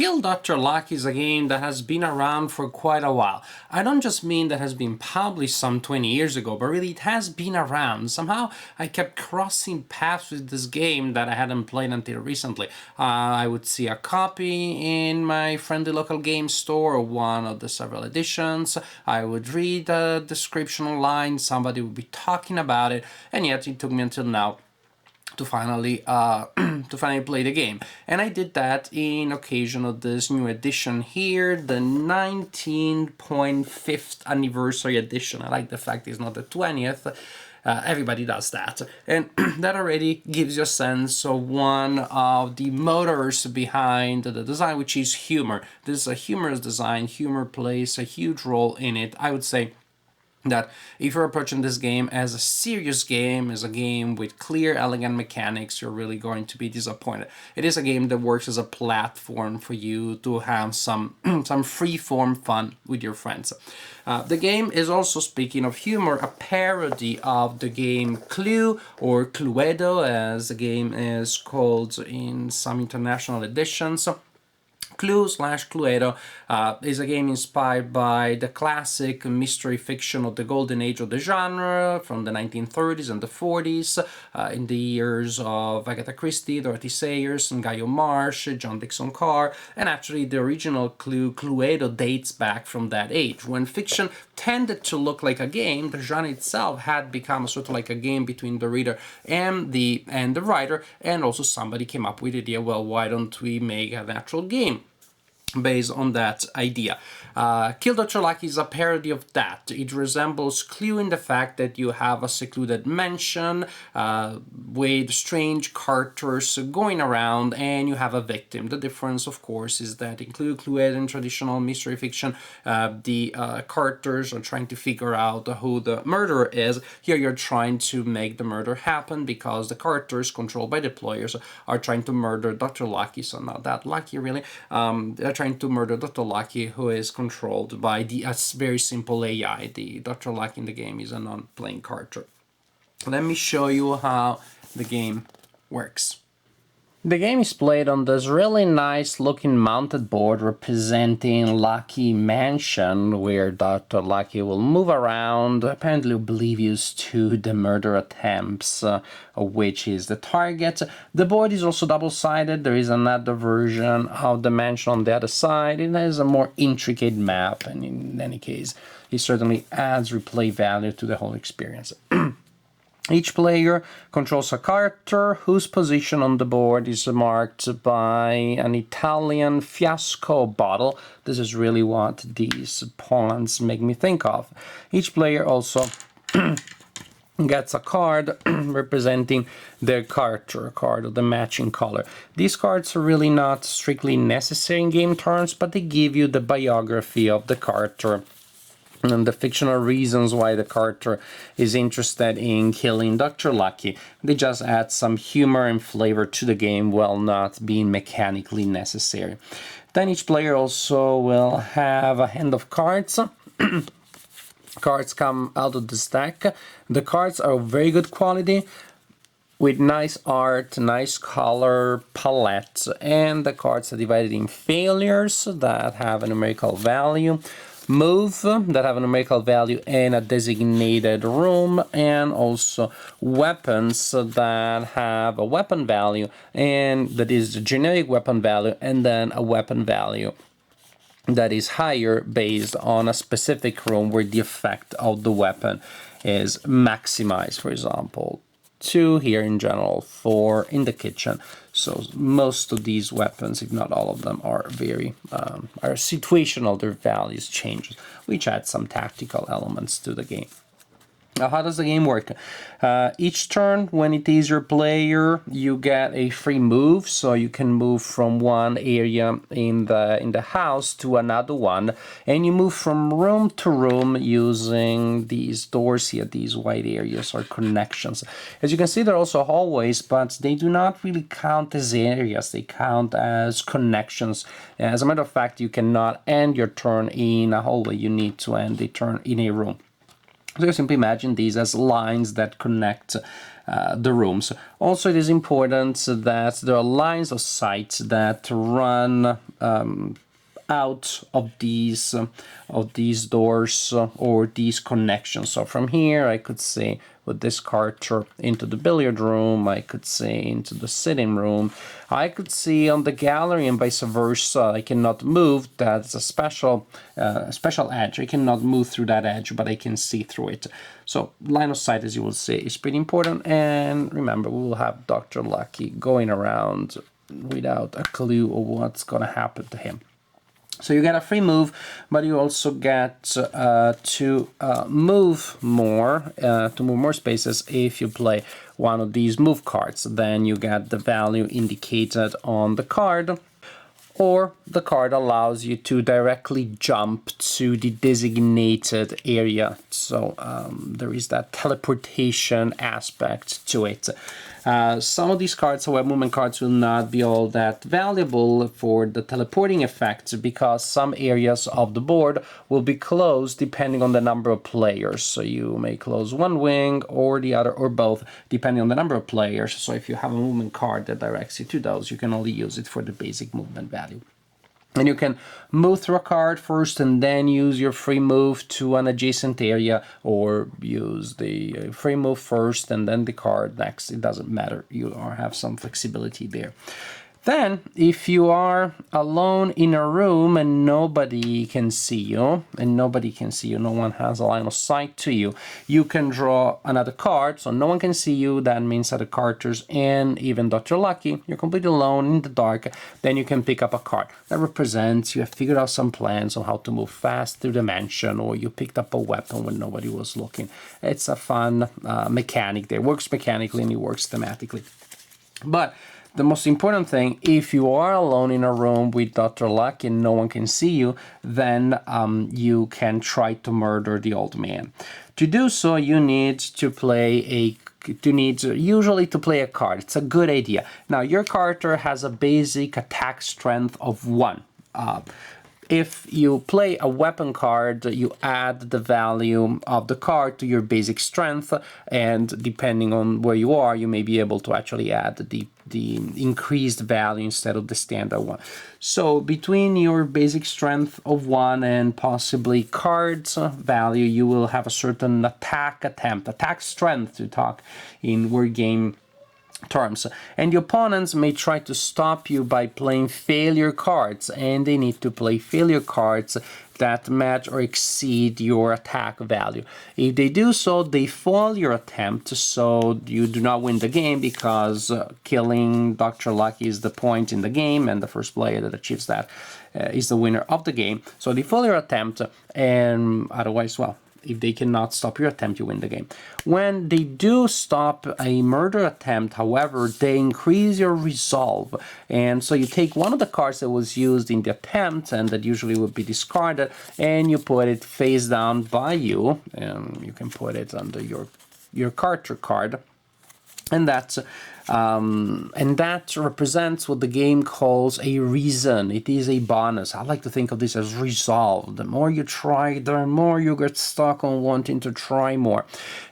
Kill Dr. Lucky is a game that has been around for quite a while. I don't just mean that has been published some 20 years ago, but really it has been around. Somehow I kept crossing paths with this game that I hadn't played until recently. I would see a copy in my friendly local game store, or one of the several editions. I would read a description online, somebody would be talking about it, and yet it took me until now to finally play the game. And I did that in occasion of this new edition here, the 19.5th anniversary edition. I like the fact it's not the 20th. Everybody does that, and that already gives you a sense of one of the motors behind the design, which is humor. This is a humorous design. Humor plays a huge role in it. I would say that if you're approaching this game as a serious game, as a game with clear, elegant mechanics, you're really going to be disappointed. It is a game that works as a platform for you to have some free-form fun with your friends. The game is also, speaking of humor, a parody of the game Clue, or Cluedo, as the game is called in some international editions. Clue/Cluedo is a game inspired by the classic mystery fiction of the golden age of the genre from the 1930s and the 40s, in the years of Agatha Christie, Dorothy Sayers, and Guy Marsh, John Dixon Carr, and actually the original Cluedo dates back from that age. When fiction tended to look like a game, the genre itself had become sort of like a game between the reader and the writer, and also somebody came up with the idea, well, why don't we make an actual game based on that idea. Kill Dr. Lucky is a parody of that. It resembles Clue in the fact that you have a secluded mansion with strange characters going around, and you have a victim. The difference, of course, is that in Clue and traditional mystery fiction, the characters are trying to figure out who the murderer is. Here you're trying to make the murder happen because the characters controlled by the players are trying to murder Dr. Lucky, so not that lucky really. They're trying to murder Dr. Lucky, who is controlled by a very simple AI. The Dr. Lucky in the game is a non-playing character. Let me show you how the game works. The game is played on this really nice looking mounted board representing Lucky Mansion, where Dr. Lucky will move around, apparently oblivious to the murder attempts, which is the target. The board is also double-sided. There is another version of the mansion on the other side. It has a more intricate map, and in any case, it certainly adds replay value to the whole experience. Each player controls a character whose position on the board is marked by an Italian fiasco bottle. This is really what these pawns make me think of. Each player also gets a card representing their character, a card of the matching color. These cards are really not strictly necessary in game terms, but they give you the biography of the character and the fictional reasons why the character is interested in killing Dr. Lucky. They just add some humor and flavor to the game while not being mechanically necessary. Then each player also will have a hand of cards. Cards come out of this deck. The cards are of very good quality, with nice art, nice color palette, and the cards are divided in failures that have a numerical value, move that have a numerical value and a designated room, and also weapons that have a weapon value, and that is the generic weapon value, and then a weapon value that is higher based on a specific room where the effect of the weapon is maximized. For example, 2 here in general, 4 in the kitchen. So most of these weapons, if not all of them, are very are situational. Their values change, which adds some tactical elements to the game. Now, how does the game work? Each turn, when it is your player, you get a free move, so you can move from one area in the house to another one, and you move from room to room using these doors here. These white areas are connections. As you can see, there are also hallways, but they do not really count as areas. They count as connections. As a matter of fact, you cannot end your turn in a hallway. You need to end the turn in a room. So you simply imagine these as lines that connect the rooms. Also, it is important that there are lines of sight that run out of these doors or these connections. So from here I could say with this Carter into the billiard room, I could say into the sitting room, I could see on the gallery and vice versa. I cannot move. That's a special edge. I cannot move through that edge, but I can see through it. So line of sight, as you will see, is pretty important. And remember, we will have Dr. Lucky going around without a clue of what's going to happen to him. So you get a free move, but you also get to move more spaces if you play one of these move cards. Then you get the value indicated on the card, or the card allows you to directly jump to the designated area. So there is that teleportation aspect to it. Some of these cards, however, movement cards, will not be all that valuable for the teleporting effect because some areas of the board will be closed depending on the number of players. So you may close one wing or the other or both depending on the number of players. So if you have a movement card that directs you to those, you can only use it for the basic movement value. And you can move through a card first and then use your free move to an adjacent area, or use the free move first and then the card next. It doesn't matter. You have some flexibility there. Then, if you are alone in a room and nobody can see you, no one has a line of sight to you, you can draw another card, so no one can see you. That means that the Carters and even Dr. Lucky, you're completely alone in the dark. Then you can pick up a card that represents you have figured out some plans on how to move fast through the mansion, or you picked up a weapon when nobody was looking. It's a fun mechanic there. It works mechanically and it works thematically. But the most important thing, if you are alone in a room with Dr. Luck and no one can see you, then you can try to murder the old man. To do so, you need to play usually to play a card. It's a good idea. Now, your Carter has a basic attack strength of 1. If you play a weapon card, you add the value of the card to your basic strength, and depending on where you are, you may be able to actually add the increased value instead of the standard one. So between your basic strength of 1 and possibly cards value, you will have a certain attack strength, to talk in word game terms, and the opponents may try to stop you by playing failure cards, and they need to play failure cards that match or exceed your attack value. If they do so, they foil your attempt, so you do not win the game, because killing Dr. Lucky is the point in the game, and the first player that achieves that is the winner of the game. So they foil your attempt, and otherwise, well, if they cannot stop your attempt, you win the game. When they do stop a murder attempt, however, they increase your resolve. And so you take one of the cards that was used in the attempt, and that usually would be discarded, and you put it face down by you. And you can put it under your Carter card. And that represents what the game calls a reason. It is a bonus. I like to think of this as resolve. The more you try, the more you get stuck on wanting to try more.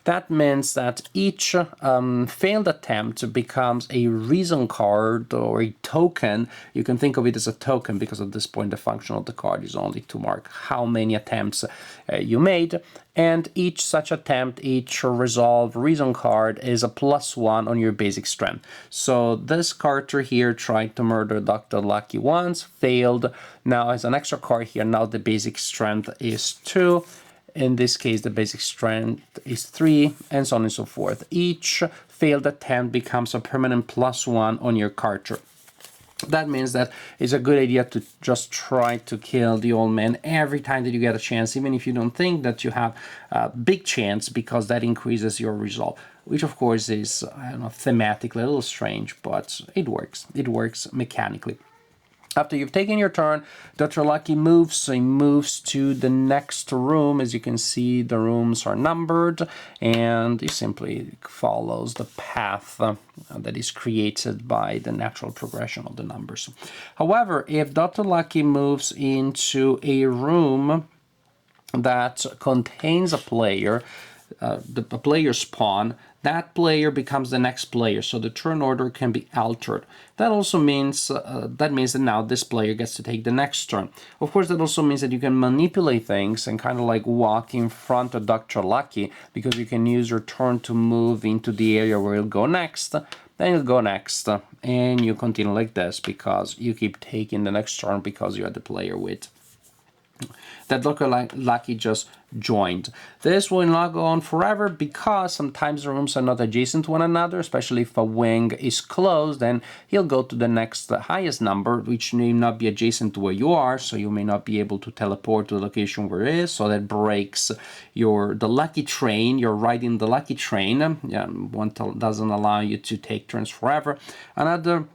That means that each failed attempt becomes a reason card or a token. You can think of it as a token because at this point the function of the card is only to mark how many attempts you made. And each such attempt, each resolve reason card is a +1 on your basic strength. So this Carter here tried to murder Dr. Lucky once, failed. Now as an extra card here, now the basic strength is 2. In this case, the basic strength is 3, and so on and so forth. Each failed attempt becomes a permanent +1 on your Carter. That means that it's a good idea to just try to kill the old man every time that you get a chance, even if you don't think that you have a big chance, because that increases your resolve, which of course is, I don't know, thematically a little strange, but it works. It works mechanically. After you've taken your turn, Dr. Lucky moves, so he moves to the next room. As you can see, the rooms are numbered, and he simply follows the path that is created by the natural progression of the numbers. However, if Dr. Lucky moves into a room that contains a player, the player's pawn, that player becomes the next player, so the turn order can be altered. That also means that now this player gets to take the next turn. Of course, that also means that you can manipulate things and kind of like walk in front of Dr. Lucky, because you can use your turn to move into the area where he'll go next. Then you'll go next, and you continue like this because you keep taking the next turn because you are the player with that Dr. Lucky just joined. This will not go on forever because sometimes the rooms are not adjacent to one another, especially if a wing is closed, then he'll go to the next highest number, which may not be adjacent to where you are, so you may not be able to teleport to the location where it is, so that breaks the lucky train. You're riding the lucky train. One doesn't allow you to take turns forever. Another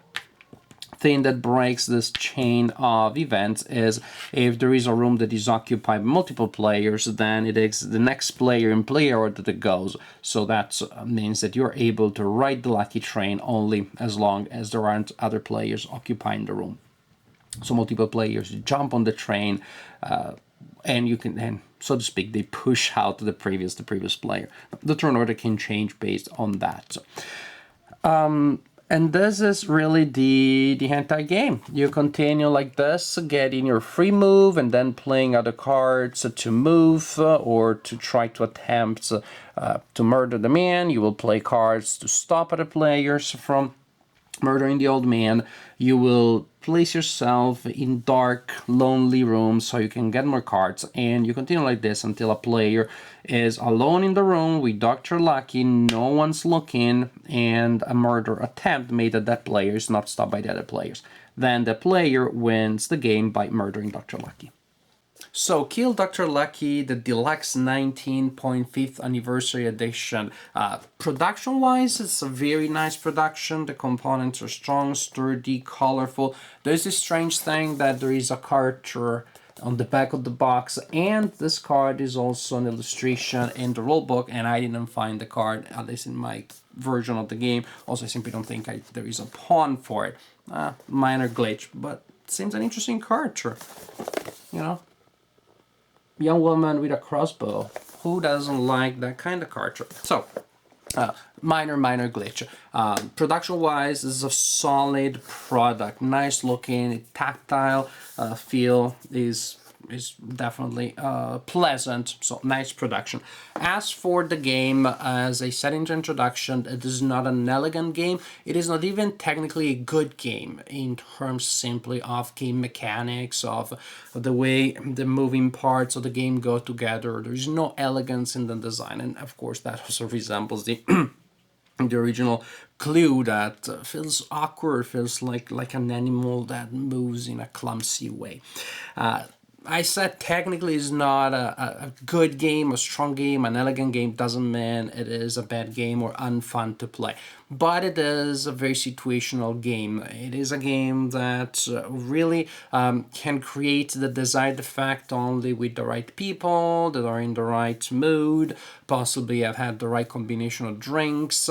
thing that breaks this chain of events is if there is a room that is occupied by multiple players, then it is the next player in player order that goes. So that means that you're able to ride the lucky train only as long as there aren't other players occupying the room. So multiple players jump on the train, and you can then, so to speak, they push out the previous player. The turn order can change based on that. And this is really the entire game. You continue like this, getting your free move and then playing other cards to move or to try to attempt to murder the man. You will play cards to stop other players from murdering the old man. You will place yourself in dark, lonely rooms so you can get more cards, and you continue like this until a player is alone in the room with Dr. Lucky, no one's looking, and a murder attempt made at that player is not stopped by the other players. Then the player wins the game by murdering Dr. Lucky. So, Kill Dr. Lucky, the Deluxe 19.5th Anniversary Edition. Production-wise, it's a very nice production. The components are strong, sturdy, colorful. There's this strange thing that there is a card on the back of the box, and this card is also an illustration in the rulebook, and I didn't find the card, at least in my version of the game. Also, I simply don't think there is a pawn for it. Minor glitch, but it seems an interesting card, you know. Young woman with a crossbow. Who doesn't like that kind of card trick? So, minor glitch. Production-wise, this is a solid product. Nice looking, tactile feel is definitely pleasant. So, nice production. As for the game, as I said in the introduction, it is not an elegant game. It is not even technically a good game in terms simply of game mechanics, of the way the moving parts of the game go together. There is no elegance in the design, and of course that also resembles the original Clue, that feels awkward, feels like an animal that moves in a clumsy way. I said technically it's not a good game, a strong game, an elegant game. Doesn't mean it is a bad game or unfun to play. But it is a very situational game. It is a game that really can create the desired effect only with the right people that are in the right mood, possibly have had the right combination of drinks.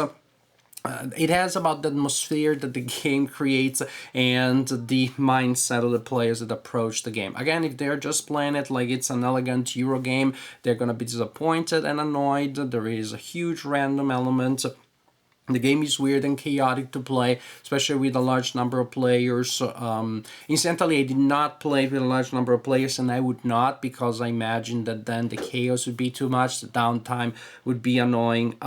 It has about the atmosphere that the game creates and the mindset of the players that approach the game. Again, if they're just playing it like it's an elegant Euro game, they're going to be disappointed and annoyed. There is a huge random element. The game is weird and chaotic to play, especially with a large number of players. Incidentally, I did not play with a large number of players, and I would not, because I imagined that then the chaos would be too much, the downtime would be annoying.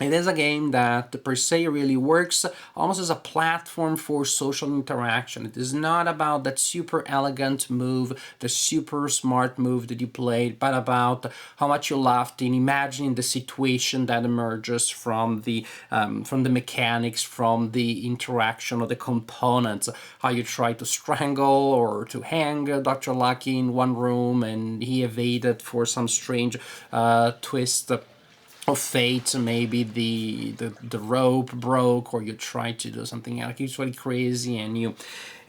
It is a game that per se really works almost as a platform for social interaction. It is not about that super elegant move, the super smart move that you played, but about how much you laughed in imagining the situation that emerges from the mechanics, from the interaction of the components. How you try to strangle or to hang Dr. Lucky in one room and he evaded for some strange twist of fate. Maybe the rope broke, or you try to do something usually crazy and you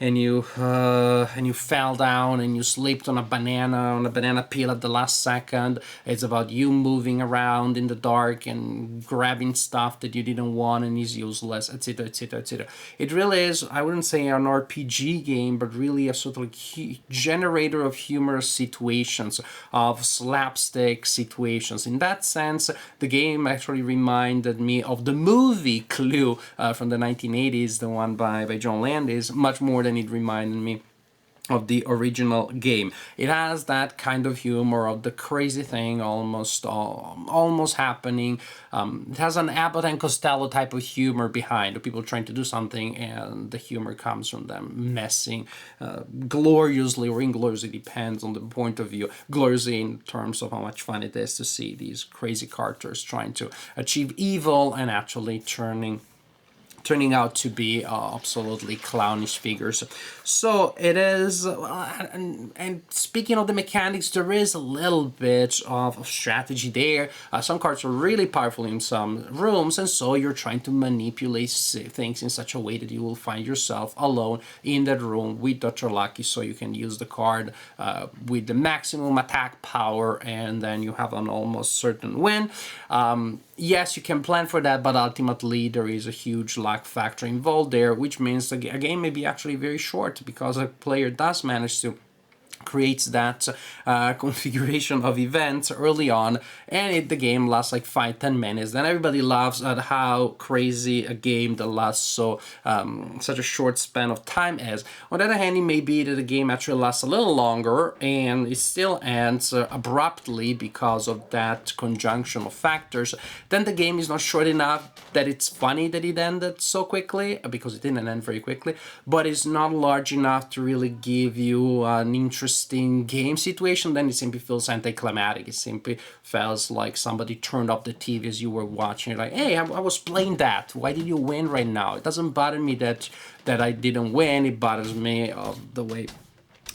and you fell down and you slipped on a banana peel at the last second. It's about you moving around in the dark and grabbing stuff that you didn't want and is useless, etc., etc., etc. It really is, I wouldn't say an RPG game, but really a sort of generator of humorous situations, of slapstick situations. In that sense, the game actually reminded me of the movie Clue from the 1980s, the one by John Landis, much more than it reminded me of the original game. It has that kind of humor of the crazy thing almost happening. It has an Abbott and Costello type of humor behind people trying to do something, and the humor comes from them messing gloriously or ingloriously, depends on the point of view. Gloriously in terms of how much fun it is to see these crazy characters trying to achieve evil and actually turning out to be absolutely clownish figures. So it is, and speaking of the mechanics, there is a little bit of strategy there. Some cards are really powerful in some rooms, and so you're trying to manipulate things in such a way that you will find yourself alone in that room with Dr. Lucky, so you can use the card with the maximum attack power, and then you have an almost certain win. Yes, you can plan for that, but ultimately there is a huge luck factor involved there, which means a game may be actually very short because a player does manage to creates that configuration of events early on, and the game lasts like 5-10 minutes. Then everybody laughs at how crazy a game that lasts such a short span of time is. On the other hand, it may be that the game actually lasts a little longer and it still ends abruptly because of that conjunction of factors. Then the game is not short enough that it's funny that it ended so quickly, because it didn't end very quickly, but it's not large enough to really give you an interesting game situation. Then it simply feels anticlimactic. It simply feels like somebody turned off the TV as you were watching. You're like, hey, I was playing that. Why did you win right now? It doesn't bother me that I didn't win. It bothers me of the way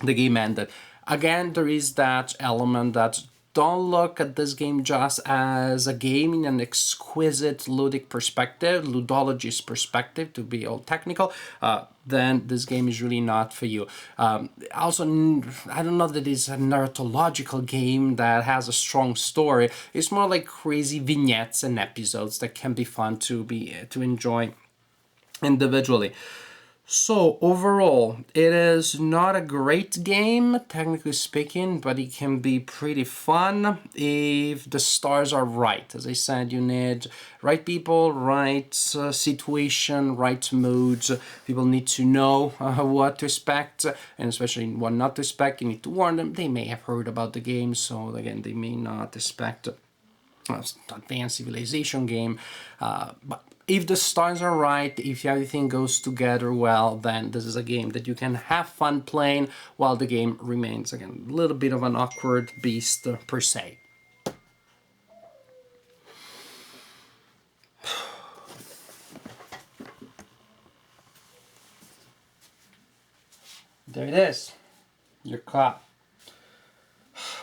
the game ended. Again, there is that element that don't look at this game just as a game in an exquisite ludic perspective, ludologist perspective, to be all technical, then this game is really not for you. Also, I don't know that it's a narratological game that has a strong story. It's more like crazy vignettes and episodes that can be fun to enjoy individually. So overall, it is not a great game, technically speaking, but it can be pretty fun if the stars are right. As I said, you need right people, right situation, right moods. People need to know what to expect, and especially what not to expect. You need to warn them. They may have heard about the game, so again, they may not expect advanced civilization game, but if the stars are right, if everything goes together well, then this is a game that you can have fun playing while the game remains, again, a little bit of an awkward beast per se. There it is. You're caught.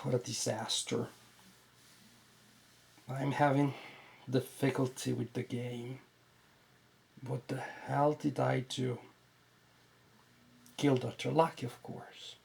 What a disaster. I'm having difficulty with the game. What the hell did I do? Kill Dr. Lucky, of course.